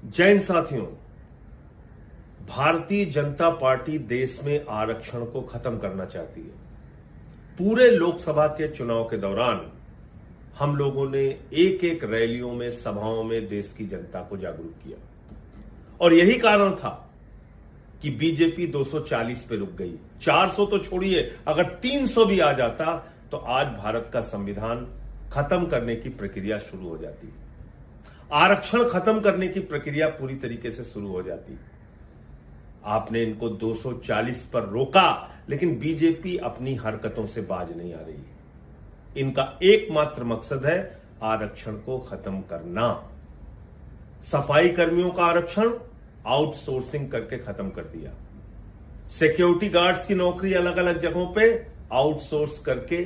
जय हिंद साथियों, भारतीय जनता पार्टी देश में आरक्षण को खत्म करना चाहती है। पूरे लोकसभा के चुनाव के दौरान हम लोगों ने एक एक रैलियों में, सभाओं में देश की जनता को जागरूक किया और यही कारण था कि बीजेपी 240 पे रुक गई। 400 तो छोड़िए, अगर 300 भी आ जाता तो आज भारत का संविधान खत्म करने की प्रक्रिया शुरू हो जाती, आरक्षण खत्म करने की प्रक्रिया पूरी तरीके से शुरू हो जाती। आपने इनको 240 पर रोका, लेकिन बीजेपी अपनी हरकतों से बाज नहीं आ रही। इनका एकमात्र मकसद है आरक्षण को खत्म करना। सफाई कर्मियों का आरक्षण आउटसोर्सिंग करके खत्म कर दिया। सिक्योरिटी गार्ड्स की नौकरी अलग अलग जगहों पे आउटसोर्स करके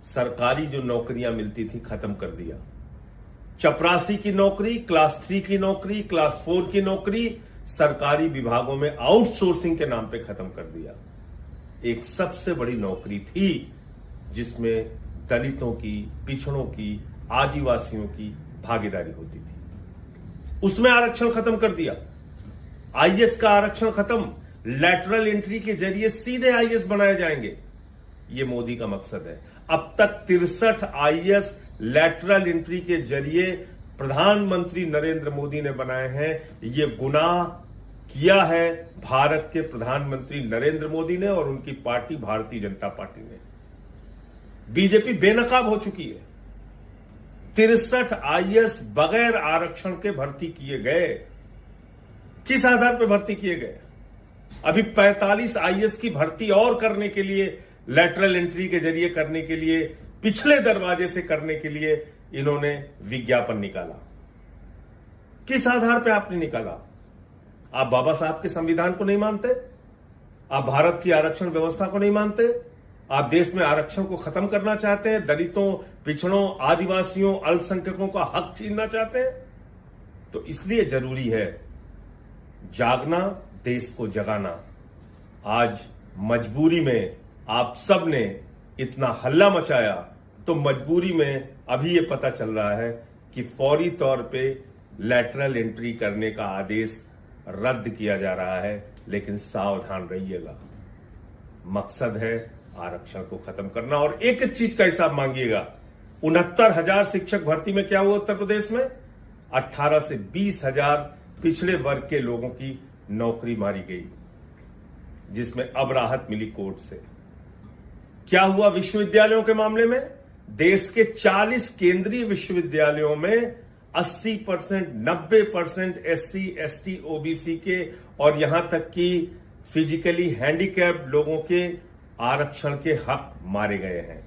सरकारी जो नौकरियां मिलती थी खत्म कर दिया। चपरासी की नौकरी, क्लास 3 की नौकरी, क्लास 4 की नौकरी सरकारी विभागों में आउटसोर्सिंग के नाम पे खत्म कर दिया। एक सबसे बड़ी नौकरी थी जिसमें दलितों की, पिछड़ों की, आदिवासियों की भागीदारी होती थी, उसमें आरक्षण खत्म कर दिया। आईएएस का आरक्षण खत्म, लैटरल एंट्री के जरिए सीधे आईएएस बनाए जाएंगे, ये मोदी का मकसद है। अब तक 63 आईएएस लैटरल एंट्री के जरिए प्रधानमंत्री नरेंद्र मोदी ने बनाए हैं। ये गुनाह किया है भारत के प्रधानमंत्री नरेंद्र मोदी ने और उनकी पार्टी भारतीय जनता पार्टी ने। बीजेपी बेनकाब हो चुकी है। 63 आईएएस बगैर आरक्षण के भर्ती किए गए। किस आधार पर भर्ती किए गए? अभी 45 आईएएस की भर्ती और करने के लिए, लैटरल एंट्री के जरिए करने के लिए, पिछले दरवाजे से करने के लिए इन्होंने विज्ञापन निकाला। किस आधार पर आपने निकाला? आप बाबा साहब के संविधान को नहीं मानते? आप भारत की आरक्षण व्यवस्था को नहीं मानते? आप देश में आरक्षण को खत्म करना चाहते हैं? दलितों, पिछड़ों, आदिवासियों, अल्पसंख्यकों का हक छीनना चाहते हैं? तो इसलिए जरूरी है जागना, देश को जगाना। आज मजबूरी में आप सब ने इतना हल्ला मचाया, तो मजबूरी में अभी ये पता चल रहा है कि फौरी तौर पे लैटरल एंट्री करने का आदेश रद्द किया जा रहा है। लेकिन सावधान रहिएगा, मकसद है आरक्षण को खत्म करना। और एक एक चीज का हिसाब मांगिएगा। 69,000 शिक्षक भर्ती में क्या हुआ उत्तर प्रदेश में? 18 से 20,000 पिछड़े वर्ग के लोगों की नौकरी मारी गई, जिसमें अब राहत मिली कोर्ट से। क्या हुआ विश्वविद्यालयों के मामले में? देश के 40 केंद्रीय विश्वविद्यालयों में 80%, 90% एससी, एसटी, ओबीसी के और यहां तक कि फिजिकली हैंडीकैप्ड लोगों के आरक्षण के हक मारे गए हैं।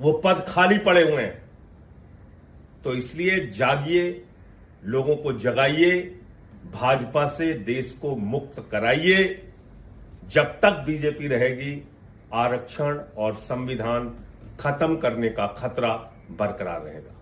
वो पद खाली पड़े हुए हैं। तो इसलिए जागिए, लोगों को जगाइए, भाजपा से देश को मुक्त कराइए। जब तक बीजेपी रहेगी, आरक्षण और संविधान खत्म करने का खतरा बरकरार रहेगा।